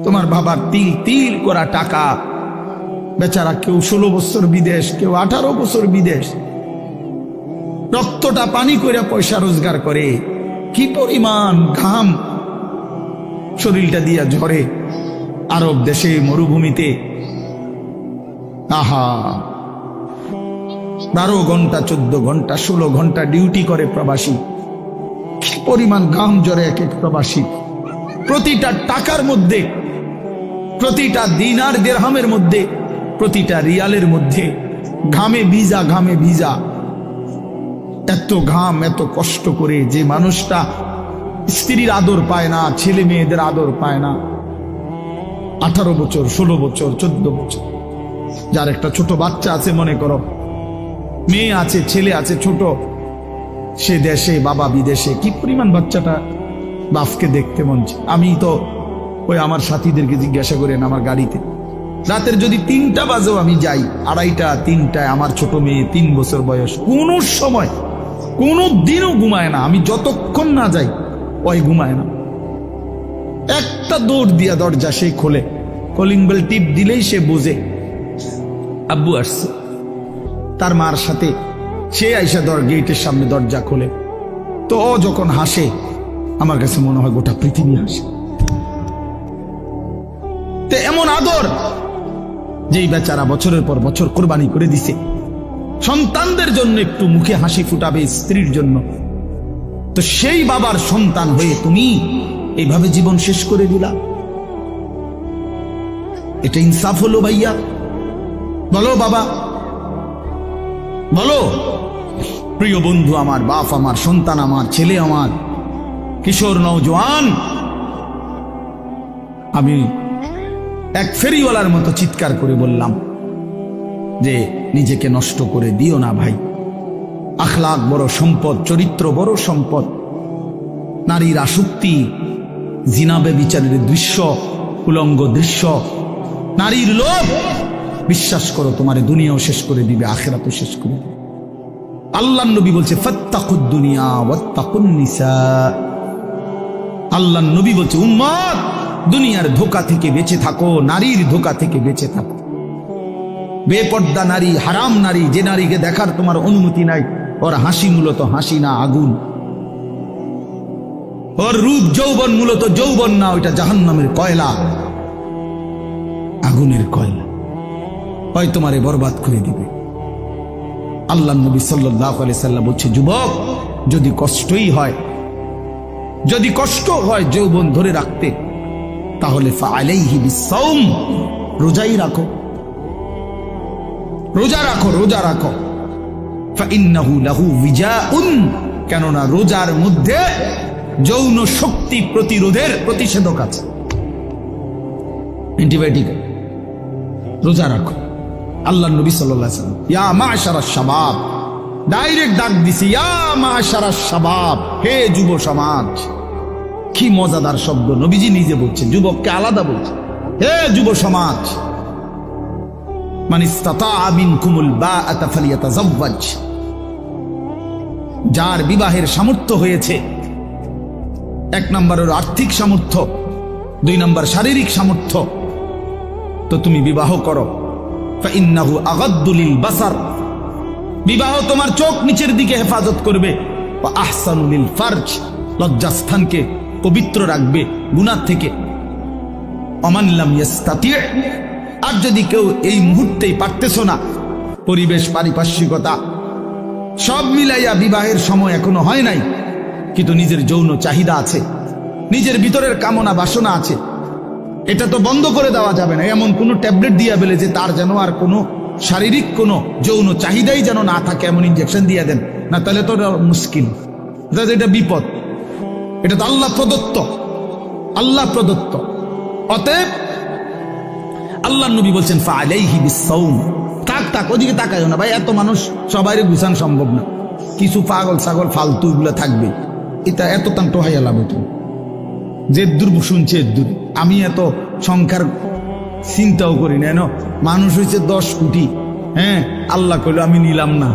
তোমার বাবার তিল তিল করা টাকা, বেচারা কেউ 16 বছর বিদেশ, কেউ 18 বছর বিদেশ, রক্তটা পানি করে পয়সা রোজগার করে, কি পরিমাণ ঘাম শরীরটা দিয়া ঝরে আরব দেশে মরুভূমিতে। আহা, 12 ঘন্টা 14 ঘন্টা 16 ঘন্টা ডিউটি করে প্রবাসী, কি পরিমাণ ঘাম ঝরে এক এক প্রবাসী। প্রতিটা টাকার মধ্যে, প্রতিটা দিনার দিরহামের মধ্যে, প্রতিটা রিয়ালের মধ্যে ঘামে ভিজা, ঘামে ভিজা। এত ঘাম, এত কষ্ট করে যে মানুষটা স্ত্রীর আদর পায় না, ছেলে মেয়েদের আদর পায় না, 18 বছর 16 বছর 14 বছর, যার একটা ছোট বাচ্চা আছে, মনে করো মেয়ে আছে, ছেলে আছে ছোট, সে দেশে, বাবা বিদেশে, কি পরিমাণ বাচ্চাটা বাপকে দেখতে মন চায়। আমি তো ওই আমার সাথীদেরকে জিজ্ঞাসা করেন, আমার গাড়িতে রাতের যদি 3টা বাজেও আমি যাই, 2:30 3টায় আমার ছোট মেয়ে 3 বছর বয়স, কোন সময় কোন দিনও ঘুমায় না। আমি যতক্ষণ না যাই ওই ঘুমায় না। একটা দৌড় দিয়া দরজা সে খোলে, কলিং বেল টিপ দিলেই সে বোঝে আব্বু আসছে। তার মার সাথে সে আইসা গেটের সামনে দরজা খোলে, তো ও যখন হাসে আমার কাছে মনে হয় গোটা পৃথিবী হাসে। তো এমন আদর, যেই বেচারা বছরের পর বছর কোরবানি করে দিছে সন্তানদের জন্য, একটু মুখে হাসি ফুটাবে স্ত্রীর জন্য, তো সেই বাবার সন্তান হয়ে তুমি এইভাবে জীবন শেষ করে দিলা। এটা ইনসাফ হলো ভাইয়া? বলো বাবা, বলো। প্রিয় বন্ধু আমার, বাপ আমার, সন্তান আমার, ছেলে আমার, কিশোর নওজোয়ান, আমি এক ফেরিওয়ালার মতো চিৎকার করে বললাম যে নিজেকে নষ্ট করে দিও না ভাই। আখলাক বড় সম্পদ, চরিত্র বড় সম্পদ। নারীর আসক্তি, জিনা ব্যভিচারের দৃশ্য, উলঙ্গ দৃশ্য, নারীর লোভ, বিশ্বাস করো তোমার দুনিয়াও শেষ করে দিবে, আখিরাতও শেষ করে দিবে। আল্লাহর নবী বলছে ফাত্তাকুদ দুনিয়া ওয়াত্তাকুন নিসা। আল্লাহর নবী বলছে উম্মত, দুনিয়ার ধোঁকা থেকে বেঁচে থাকো, নারীর ধোঁকা থেকে বেঁচে থাকো। বেপর্দা নারী, হারাম নারী, যে নারীকে দেখার তোমার অনুমতি নাই, ওর হাসি মূলত হাসি না, আগুন। ওর রূপ যৌবন মূলত যৌবন না, ওইটা জাহান্নামের কয়লা, আগুনের কয়লা, হয় তোমারে বরবাদ করে দিবে। আল্লাহ নবী সাল্লাল্লাহু আলাইহি সাল্লাম বলছে যুবক, যদি কষ্টই হয়, যদি কষ্ট হয় যৌবন ধরে রাখতে, তাহলে ফাআলাইহি বিসসাওম, রোজাই রাখো, রোজা রাখো, রোজা রাখো। ফাইন্নাহু লাহু বিজাউন, কেননা রোজার মধ্যে যৌন শক্তি প্রতিরোধের প্রতিষেধক আছে, অ্যান্টিবায়োটিক। রোজা রাখো। আল্লাহ নবী সাল্লাল্লাহু আলাইহি ওয়াসাল্লাম ইয়া মাশারাশ শাবাব, ডাইরেক্ট ডাক দিছে, ইয়া মাশারাশ শাবাব, হে যুব সমাজ। কি মজাদার শব্দ, নবীজি নিজে বলছেন, যুবককে আলাদা বলছে, হে যুব সমাজ। মান ইসতাতাআ মিনকুমুল বাআতা ফালিয়াতাযাওয়াজ, যার বিবাহের সামর্থ্য হয়েছে, 1 নম্বর হলো আর্থিক সামর্থ্য, 2 নম্বর শারীরিক সামর্থ্য, তো তুমি বিবাহ করো। ফাইন্নাহু আগাদ্দু লিল বাসার, বিবাহ তোমার চোখ নিচের দিকে হেফাজত করবে। ওয়া আহসানু লিল ফারজ, লজ্জাস্থানকে পবিত্র রাখবে গুনাহ থেকে। ওমান লাম ইস্তাতি', আর যদি কেউ এই মুহূর্তেই পারতেছ না, পরিবেশ, পারিপার্শ্বিকতা সব মিলাইয়া বিবাহের সময় এখনো হয় নাই, কিন্তু নিজের যৌন চাহিদা আছে, নিজের ভিতরের কামনা বাসনা আছে, এটা তো বন্ধ করে দেওয়া যাবে না। এমন কোনো ট্যাবলেট দিয়া বেলে যে তার যেন আর কোনো শারীরিক কোনো যৌন চাহিদাই যেন না থাকে, এমন ইনজেকশন দিয়ে দেন না, তাহলে তো মুশকিল, এটা বিপদ। এটা তো আল্লাহ প্রদত্ত, আল্লাহ প্রদত্ত। অতএব আল্লাহ নবী বলছেন ফাআলাইহি বিসসাওম। তাক ওদিকে তাকায়ও না ভাই, এত মানুষ সবাই গুছান সম্ভব না, কিছু পাগল ছাগল ফালতু এগুলো থাকবে, এটা এত তান টোহাইয়া লাভ হতো। যে দূর শুনছে দূর, আমি এত সংখ্যার চিন্তাও করি না, মানুষ হয়েছে 10 কোটি, হ্যাঁ, আল্লাহ কইল আমি নিলাম না,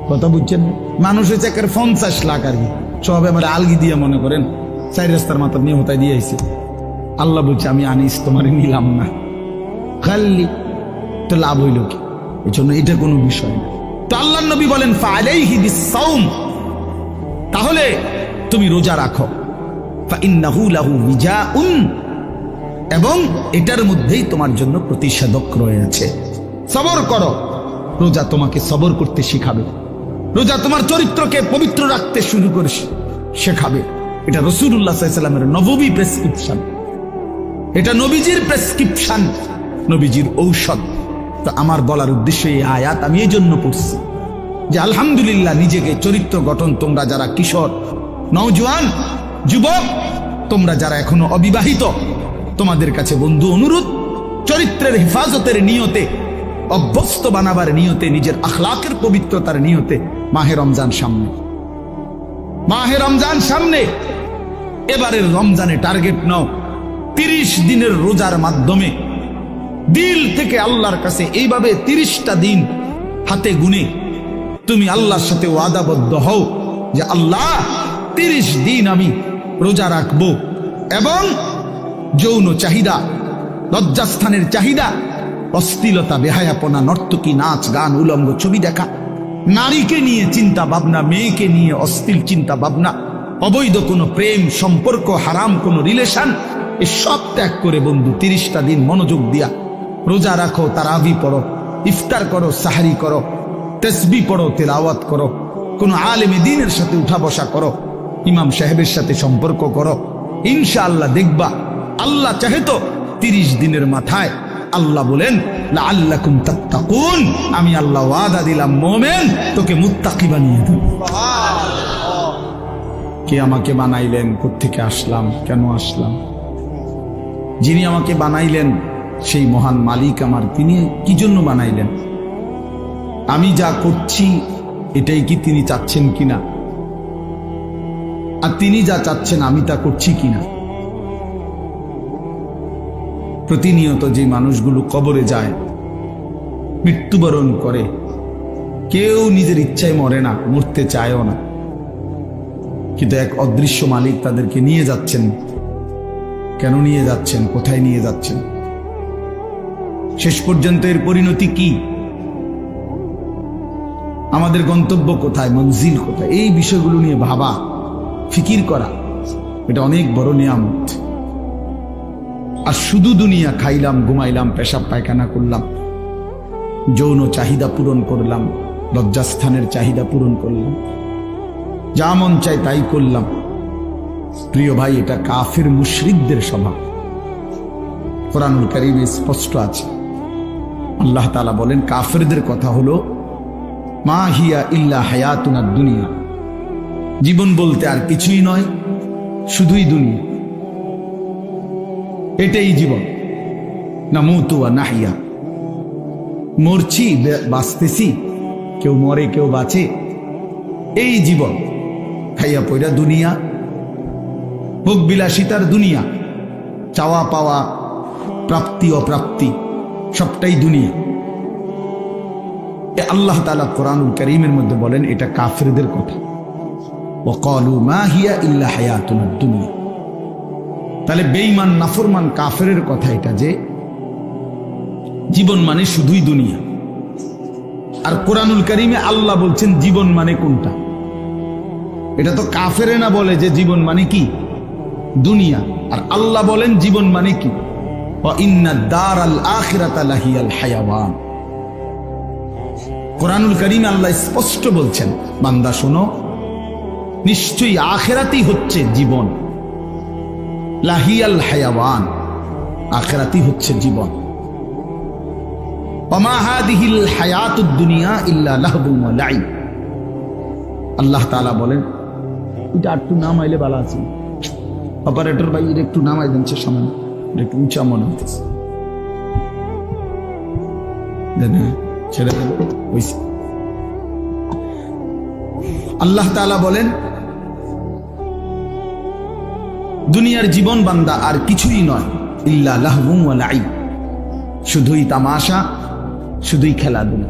কথা বুঝছেন? মানুষ হয়েছে 50 লাখ আর কি, সব আমার আলগি দিয়ে মনে করেন 4 রাস্তার মাথা নিয়ে হতায় দিয়ে আইছে, আল্লাহ বলছে আমি আনিস তোমার নিলাম না, খালি তো লাভ হইল কি? এই জন্য এটা কোনো বিষয় না। তো আল্লাহ নবী বলেন ফাআলাইহি বিসসাওম, তাহলে তুমি রোজা রাখো, ফাইন্নাহু লাহু বিজাউন, এবং এটার মধ্যেই তোমার জন্য প্রতিষেধক রয়েছে। সবর করো, রোজা তোমাকে সবর করতে শিখাবে, রোজা তোমার চরিত্রকে পবিত্র রাখতে শুরু করে শেখাবে। এটা রাসূলুল্লাহ সাল্লাল্লাহু আলাইহি ওয়াসাল্লামের নববী প্রেসক্রিপশন, এটা নবীজির প্রেসক্রিপশন, নবীজির ঔষধ। তো আমার বলার উদ্দেশ্য এই আয়াত আমি এই জন্য পড়ছি যে আলহামদুলিল্লাহ নিজেকে চরিত্র গঠন, তোমরা যারা কিশোর, নওজোয়ান, যুবক, তোমরা যারা এখনো অবিবাহিত, তোমাদের কাছে বন্ধু অনুরোধ, চরিত্রের হেফাজতের নিয়তে, অভ্যস্ত বানাবার নিয়তে, নিজের আখলাকের পবিত্রতার নিয়তে মাহে রমজান সামনে, মাহে রমজান সামনে, এবারের রমজানে টার্গেট নাও 30 দিনের রোজার মাধ্যমে দিল থেকে আল্লাহর কাছে এইভাবে 30টা দিন হাতে গুনে তুমি আল্লাহর সাথে ওয়াদাবদ্ধ হও যে আল্লাহ 30 দিন আমি রোজা রাখবো, এবং যৌন চাহিদা, লজ্জাস্থানের চাহিদা, অশ্লীলতা, বেহায়াপনা, নর্তকী, নাচ গান, উলঙ্গ ছবি দেখা, নারীকে নিয়ে চিন্তা ভাবনা, মেয়েকে নিয়ে অশ্লীল চিন্তা ভাবনা, অবৈধ কোনো প্রেম সম্পর্ক, হারাম কোনো রিলেশন, এসব ত্যাগ করে বন্ধু 30টা দিন মনোযোগ দিয়া রোজা রাখো, তারাবি পড়ো, ইফতার করো, সাহারি করো, তাসবিহ পড়ো, তেলাওয়াত করো, কোনো আলেমে দ্বীনের সাথে উঠা বসা করো, ইমাম সাহেবের সাথে সম্পর্ক করো, ইনশাআল্লাহ দেখবা আল্লাহ চাহে তো 30 দিনের মাথায় আল্লাহ বলেন লাআল্লাকুম তাত্তাকুন, আমি আল্লাহ ওয়াদা দিলাম মুমিন তোকে মুত্তাকি বানিয়ে দেব। কে আমাকে বানাইলেন? কোত্থেকে আসলাম? কেন আসলাম? যিনি আমাকে বানাইলেন সেই মহান মালিক আমার, তিনি কি জন্য বানাইলেন? আমি যা করছি এটাই কি তিনি চাচ্ছেন কিনা? আর তিনি যা চাচ্ছেন আমি তা করছি কিনা? প্রতিনিয়ত যে মানুষগুলো কবরে যায়, মৃত্যুবরণ করে, কেউ নিজের ইচ্ছায় মরে না, মরতে চায়ও না, কিন্তু এক অদৃশ্য মালিক তাদেরকে নিয়ে যাচ্ছেন। কেন নিয়ে যাচ্ছেন? কোথায় নিয়ে যাচ্ছেন? শেষ পর্যন্ত এর পরিণতি কি? আমাদের গন্তব্য কোথায়? মঞ্জিল কোথায়? এই বিষয়গুলো নিয়ে ভাবা, ফিকির করা, এটা অনেক বড় নিয়ামত। আর শুধু দুনিয়া খাইলাম, ঘুমাইলাম, পেশাব পায়খানা করলাম, যৌন চাহিদা পূরণ করলাম, লজ্জাস্থানের চাহিদা পূরণ করলাম, যা মন চাই তাই করলাম। প্রিয় ভাই, এটা কাফির মুশরিকদের স্বভাব। কোরআনুল কারীমে স্পষ্ট আছে, আল্লাহ তাআলা বলেন কাফিরদের কথা হলো মা হিয়া ইল্লা হায়াতুনা দুনিয়া, জীবন বলতে আর কিছুই নয়, শুধুই দুনিয়া, এটাই জীবন। নামুতু ওয়া নাহইয়া, মরছি, বাঁচতেছি, কেউ মরে কেউ বাঁচে, এই জীবন। খাইয়া পয়রা দুনিয়া, ভোগ বিলাসিতার দুনিয়া, চাওয়া পাওয়া, প্রাপ্তি অপ্রাপ্তি, সবটাই দুনিয়া। আল্লাহ তাআলা কোরআনুল কারীমের মধ্যে বলেন এটা কাফিরদের কথা, ওয়াকালু মা হিয়া ইল্লা হায়াতুনা দুনিয়া। তাহলে বেঈমান, নাফরমান, কাফেরের কথা এটা যে জীবন মানে শুধুই দুনিয়া। আর কোরআনুল কারীমে আল্লাহ বলছেন জীবন মানে কোনটা? এটা তো কাফেরে না বলে যে জীবন মানে কি? দুনিয়া। আর আল্লাহ বলেন জীবন মানে কি? ওয়া ইন্নাদ দারাল আখিরাতা লাহিয়াল হায়াওয়ান। কোরআনুল কারীমে আল্লাহ স্পষ্ট বলছেন, বান্দা শোনো, নিশ্চয়ই আখিরাতই হচ্ছে জীবন, লাহিয়াল হায়াওয়ান, আখিরাতই হচ্ছে জীবন। ওমা হাদিহিল হায়াতুদ দুনিয়া ইল্লা লাহবুন ওয়া লাইব। আল্লাহ তাআলা বলেন, এটা একটু নামাইলে ভালো আছে, অপারেটর ভাই এটা একটু নামাই দেন, সে সামনে একটু উঁচা মনে হইতেছে, ছেড়ে দেন। আল্লাহ তাআলা বলেন দুনিয়ার জীবন বান্দা আর কিছুই নয়, ইল্লা লাহবুন ওয়া লাইব, শুধুই তামাশা, শুধুই খেলাধুলা।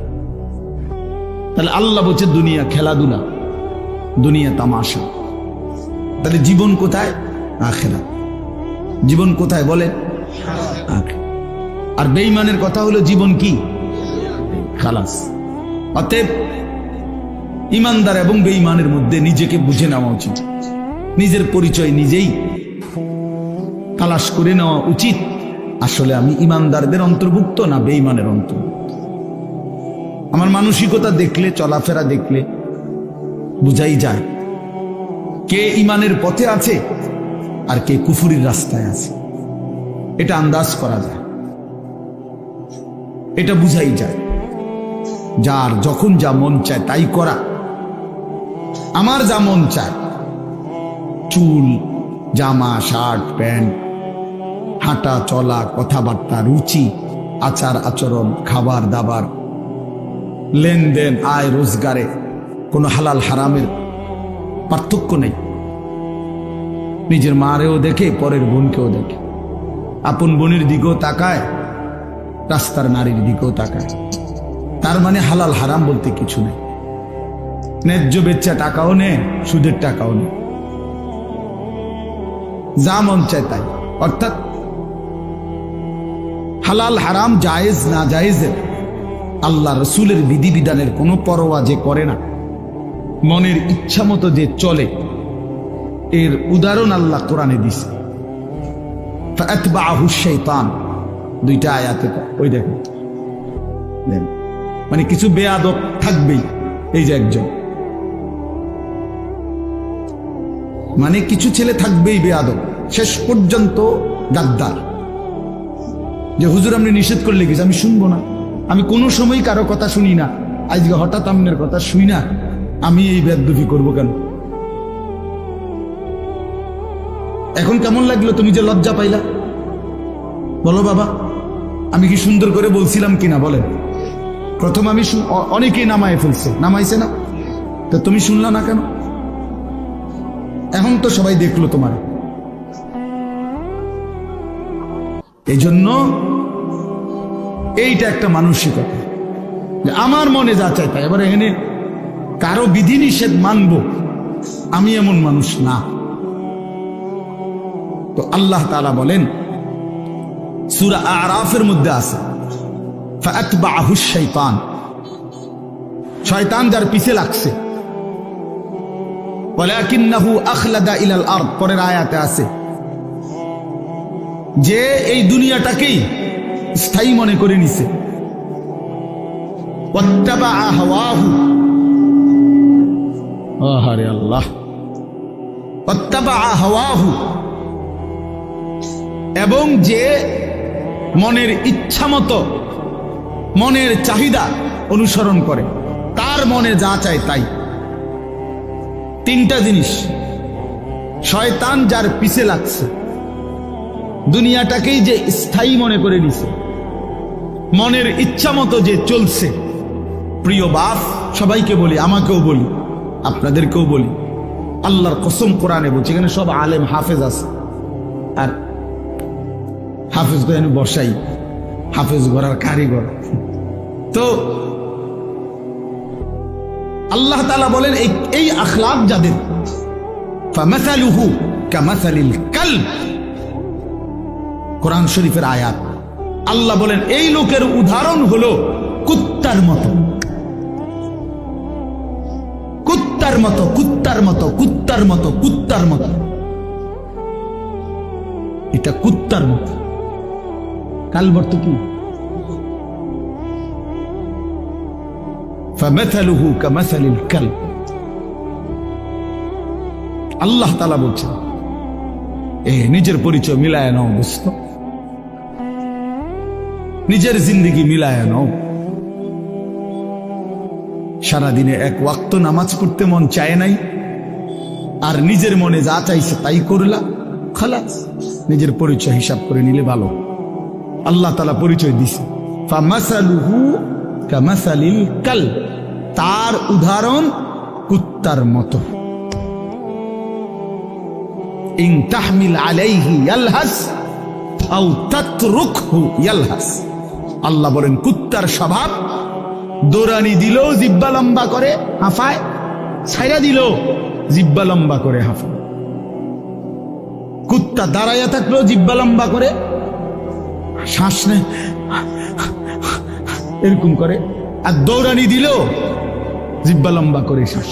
তাহলে আল্লাহ বলছে দুনিয়া খেলাধুলা, দুনিয়া তামাশা। তাহলে জীবন কোথায়? আখিরাত। জীবন কোথায় বলে? আর বেঈমানের কথা হলো জীবন কি? খালাস। অতএব ইমানদার এবং বেঈমানের মধ্যে নিজেকে বুঝে নেওয়া উচিত, নিজের পরিচয় নিজেই তালাশ করে নেওয়া উচিত। আসলে আমি ইমানদারদের অন্তর্ভুক্ত না বেঈমানের অন্তর্ভুক্ত? আমার মানসিকতা দেখলে, চলাফেরা দেখলে বুঝাই যায় কে ইমানের পথে আছে আর কে কুফুরির রাস্তায় আছে। এটা আন্দাজ করা যায়, এটা বুঝাই যায়। যার যখন যা মন চায় তাই করা। আমার যা মন চায়, চুল, জামা, শার্ট, প্যান্ট, হাঁটা চলা, কথাবার্তা, রুচি, আচার আচরণ, খাবার দাবার, লেনদেন, আয় রোজগারে কোনো হালাল হারামের পার্থক্য নেই। নিজের মারেও দেখে, পরের বোনকেও দেখে, আপন বোনের দিকেও তাকায়, রাস্তার নারীর দিকেও তাকায়। তার মানে হালাল হারাম বলতে কিছু নেই। ন্যায্য বেচ্চা টাকাও নেই, সুদের টাকাও নেই, যা মন চায় তাই। অর্থাৎ হালাল হারাম, জায়েজ না জায়েজের, আল্লাহ রসুলের বিধিবিধানের কোনো পরোয়া যে করে না, মনের ইচ্ছা মতো যে চলে, এর উদাহরণ আল্লাহ কোরআনে দিছে। ফাআতবাআহু শাইতান, দুইটা আয়াতে ওই দেখুন, মানে কিছু বেয়াদব থাকবেই। এই যে একজন, মানে কিছু ছেলে থাকবেই বেয়াদব, শেষ পর্যন্ত গাদ্দার। যে হুজুর আপনি নিষেধ করলে গেছে, আমি শুনবো না, আমি কোনো সময় কারো কথা শুনি না, আজকে হঠাৎ আপনার কথা শুই না, আমি এই বেয়াদবি করবো কেন? এখন কেমন লাগলো তুমি যে লজ্জা পাইলা? বলো বাবা, আমি কি সুন্দর করে বলছিলাম কিনা বলেন? প্রথম আমি অনেকেই নামায় ফেলছে, নামাইছে না, তো তুমি শুনলা না কেন? এখন তো সবাই দেখলো তোমার। এই জন্য এইটা একটা মানসিকতা যে আমার মনে যা চাই তাই। এবার এখানে কারো বিধি নিষেধ মানবো, আমি এমন মানুষ না। তো আল্লাহ তাআলা বলেন সূরা আরাফের মধ্যে আছে, ফাআতবাআহু শাইতান, শয়তান যার পিছে লাগছে। ওয়ালাকিন্নাহু আখলাদা ইলাল আরদ, পরের আয়াতে আছে যে এই দুনিয়াটাকেই স্থায়ী মনে করে নিছে। ওয়াত্তাবাআ হাওয়াহু, আহারে আল্লাহ, ওয়াত্তাবাআ হাওয়াহু, এবং যে মনের ইচ্ছা মতো, মনের চাহিদা অনুসরণ করে, তার মনে যা চায় তাই। তিনটা জিনিস, শয়তান যার পিছে লাগছে, দুনিয়াটাকেই যে স্থায়ী মনে করে নিছে, মনের ইচ্ছা মতো যে চলছে। প্রিয় বাপ, সবাইকে বলি, আমাকেও বলি, আপনাদেরকেও বলি, আল্লাহর কসম কোরআনে বলছি, এখানে সব আলেম হাফেজ আছে, আর হাফেজ তো এনে বসাই, হাফেজ গড়ার কারিগর। তো আল্লাহ তাআলা বলেন এই আখলাক যাদের, ফামাসালুহু কামাসালিল কালব, কোরআন শরীফের আয়াত। আল্লাহ বলেন এই লোকের উদাহরণ হলো কুত্তার মতো, কুত্তার মতো, কুত্তার মতো, কুত্তার মতো, কুত্তার মতো। এটা কুত্তার মতো, কালব অর্থ কি? ফামাসালুহু কামাসালিল কালব। আল্লাহ তাআলা বলছেন নিজের পরিচয় মিলায় নাও দোস্ত, নিজের জিন্দেগি মিলায় নাও। সারাদিনে এক ওয়াক্ত নামাজ পড়তে মন চায় নাই, আর নিজের মনে যা চাইছে তাই করলা, খালাস। নিজের পরিচয় হিসাব করে নিলে ভালো। আল্লাহ তাআলা পরিচয় দিছে, ফামাসালুহু কামাসালিল কালব, তার উদাহরণ কুত্তার মতো। ইন তাহমিল আলাইহি ইয়ালহাস আও তাতরুকহু ইয়ালহাস। আল্লাহ বলেন কুত্তার স্বভাব, দৌড়ানি দিলেও জিব্বা লম্বা করে হাঁফায়, ছাইরা দিলেও জিব্বা লম্বা করে হাঁফায়। কুত্তা দাঁড়াইয়া থাকলেও জিব্বা লম্বা করে, শ্বাস নেয় এরকম করে, আর দৌড়ানি দিলেও জিব্বা লম্বা করে শ্বাস।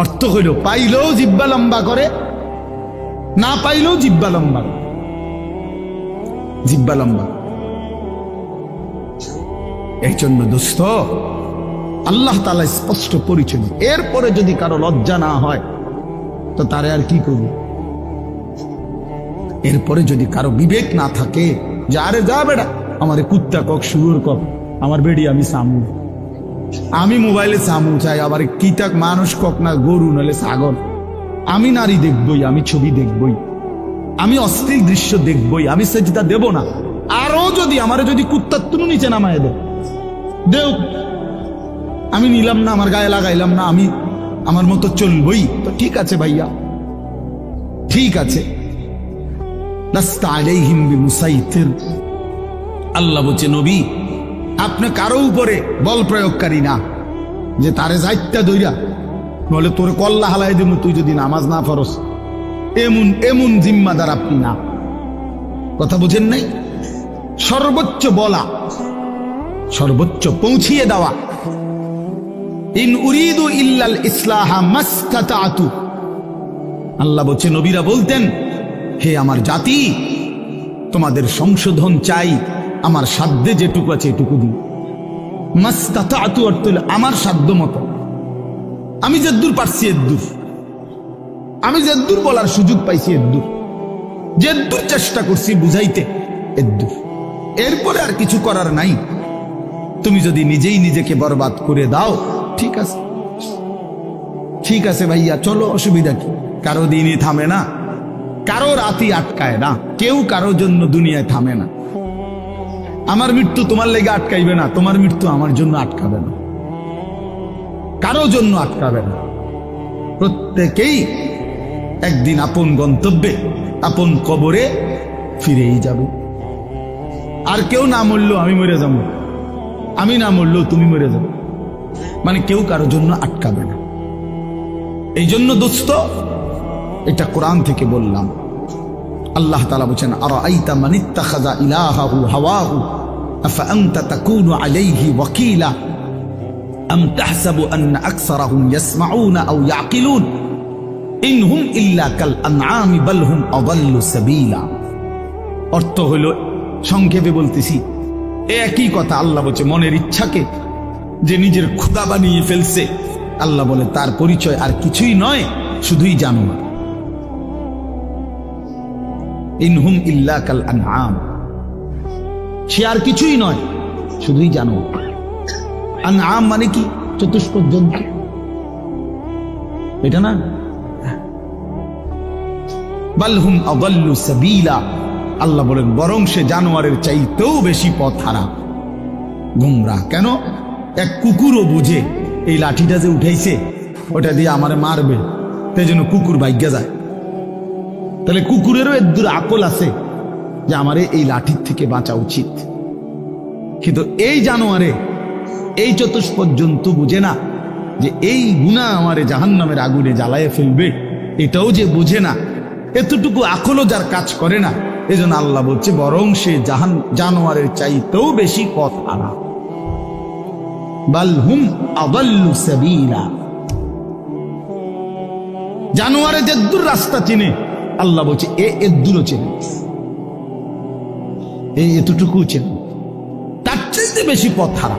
অর্থ হইল পাইলেও জিব্বা লম্বা করে, না পাইলেও জিব্বা লম্বা, জিব্বা লম্বা। এই জন্য দোস্ত আল্লাহ তাআলা স্পষ্ট পরিচয়। এরপরে যদি কারো লজ্জা না হয় তো তারে আর কি করবে? এরপরে যদি কারো বিবেক না থাকে যে আরে যা বেড়া, আমার কুত্তা কক শুয়োর কক, আমার বেড়ি আমি সামু, আমি মোবাইলে সামু চাই, আবার কিতাক মানুষ কক না গরু নলে ছাগল, আমি নারী দেখবই, আমি ছবি দেখবই, আমি অশ্লীল দৃশ্য দেখবই, আমি সেজদা দেব না। আরো যদি আমারে যদি কুত্তার তুনু নিচে নামায় দেও, আমি নিলাম না, আমার গায়ে লাগাইলাম না, আমি আমার মতো চলবই, তো ঠিক আছে ভাইয়া, ঠিক আছে। লাস্তা আলাইহিম বিমুসাইতির, আল্লাহ বলছে নবী আপনি কারো উপরে বল প্রয়োগকারী না, যে তারে যাইত্যা দইরা বলে তোর কল্লা হালাই দেবো তুই যদি নামাজ না পড়স, এমন এমন জিম্মাদার আপনি না। কথা বুঝেন নাই? সর্বোচ্চ বলা, সর্বোচ্চ পৌঁছিয়ে দেওয়া। ইন উরিদু ইল্লাল ইসলাহা মাসতাতাতু, আল্লাহ বলছে নবীরা বলতেন হে আমার জাতি, তোমাদের সংশোধন চাই, আমার সাধ্যে যেটুকু আছে এটুকু দিই। মাসতাতাতু অর্থ হলো আমার সাধ্য মতো, আমি যদ্দূর পারছি এদ্দূর, আমি যদ্দূর বলার সুযোগ পাইছি এদ্দূর, যদ্দূর চেষ্টা করছি বুঝাইতে এদ্দূর, এরপরে আর কিছু করার নাই। তুমি যদি নিজেই নিজেকে বরবাদ করে দাও, ঠিক আছে, ঠিক আছে ভাইয়া চলো, অসুবিধা কি? কারো দিনই থামে না, কারো রাতই আটকায় না, কেউ কারো জন্য দুনিয়ায় থামে না। আমার মৃত্যু তোমার লেগে আটকাইবে না, তোমার মৃত্যু আমার জন্য আটকাবে না, কারো জন্য আটকাবে না। প্রত্যেকেই একদিন আপন গন্তব্যে, আপন কবরে ফিরেই যাবে। আর কেউ না মরলেও আমি মরে যাবো, আমি না মরলেও তুমি মরে যাবে, মানে কেউ কারো জন্য আটকাবে না। এই জন্য দোস্ত, এটা কোরআন থেকে বললাম। আল্লাহ তাআলা বলেন আরাআইতা মান ইত্তাখাযা ইলাহাহু হাওয়াহু আফা আনতা তাকুনু আলাইহি ওয়াকিলা আম তাহসাবু আন্না আকসারাহুম ইয়াসমাউনা আও ইয়াকিলুন ইনহুম ইল্লা কাল আনআমি বাল হুম আযাল্লু সাবিলা। অর্থ হলো, সংক্ষেপে বলতেছি, একই কথা। আল্লাহ বলছে মনের ইচ্ছাকে যে নিজের খোদা বানিয়ে ফেলছে, আল্লাহ বলে তার পরিচয় আর কিছুই নয়, শুধুই জানোয়ার। ইনহুম ইল্লা কাল আনআম, সে আর কিছুই নয়, শুধুই জানোয়ার। আনআম মানে কি? চতুষ্পদ জন্তু, এটা না? বাল হুম আযাল্লু সাবিলা, আল্লাহ বলেন বরং সে জানোয়ারের চাইতেও বেশি পথ হারা, গুমরাহ। কেন? এক কুকুরও বুঝে এই লাঠিটা যে উঠাইছে ওটা দিয়ে আমারে মারবে, তাই জন্য কুকুর ভাগ্যা যায়। তাহলে কুকুরেরও এদ্দুর আকল আছে যে আমারে এই লাঠির থেকে বাঁচা উচিত, কিন্তু এই জানোয়ারে, এই চতুষ্পদ জন্তু বুঝে না যে এই গুনাহ আমারে জাহান্নামের আগুনে জ্বালায় ফেলবে, এটাও যে বুঝে না, এতটুকু আকলও যার কাজ করে না। এজন্য আল্লাহ বলছে বরং সে জানোয়ারের চাইতেও বেশি পথ হারা। বাল হুম আযাল্লু সাবিলা, জানোয়ারে যেদ্দুর রাস্তা চিনে, আল্লাহ বলছে এদ্দুরও চেনে, এতটুকু চেনে, তার চাইতে বেশি পথ হারা,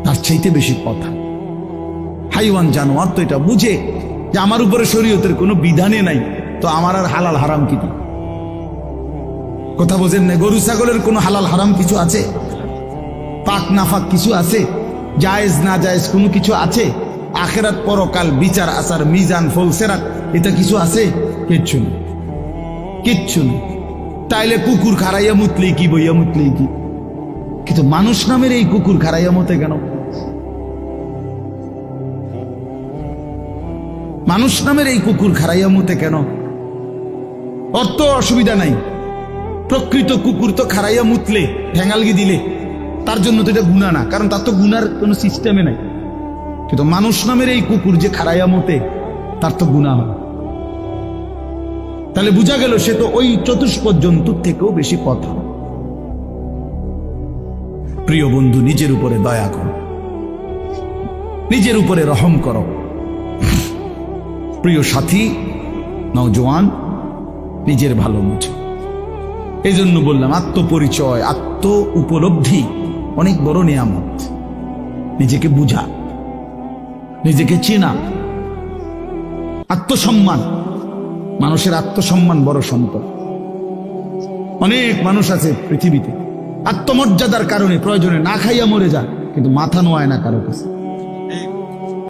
তার চাইতে বেশি পথ হারা। হাইওয়ান জানোয়ার তো এটা বুঝে যে আমার উপরে শরীয়তের কোনো বিধানে নাই, তো আমার আর হালাল হারাম কি? কথা বোঝেন না? গরু ছাগলের কোনো হালাল হারাম কিছু আছে? পাক নাফাক কিছু আছে? জায়েজ না জায়েজ কোনো কিছু আছে? আখেরাত পরকাল বিচার আচার মিজান ফলসেরাত এটা কিছু আছে? কিচ্ছু নেই, কিচ্ছু নেই। তাইলে কুকুর খারাইয়া মুতলেই কি, বইয়া মুতলেই কি, কিন্তু মানুষ নামের এই কুকুর খারাইয়া মতে কেন? মানুষ নামের এই কুকুর খারাইয়া মতে কেন? ওর তো অসুবিধা নাই, প্রকৃত কুকুর তো খারাইয়া মুতলে, ঠ্যাঙালগি দিলে তার জন্য তো এটা গুনাহ না, কারণ তার তো গুনার কোনো সিস্টেমে নাই। কিন্তু মানুষ নামের এই কুকুর যে খারাইয়া মতে, তার তো গুনাহ হয়। তাহলে বোঝা গেল সে তো ওই চতুষ্পদ জন্তুর থেকেও বেশি কথা। প্রিয় বন্ধু, নিজের উপরে দয়া করো, নিজের উপরে রহম করো। প্রিয় সাথী নওজোয়ান, নিজের ভালো বুঝো। এই জন্য বললাম আত্মপরিচয়, আত্ম উপলব্ধি অনেক বড় নিয়ামত। নিজেকে বুঝা, নিজেকে চেনা, আত্মসম্মান। মানুষের আত্মসম্মান বড় সম্পদ। অনেক মানুষ আছে পৃথিবীতে আত্মমর্যাদার কারণে প্রয়োজনে না খাইয়া মরে যায়, কিন্তু মাথা নোয়ায় না কারো কাছে।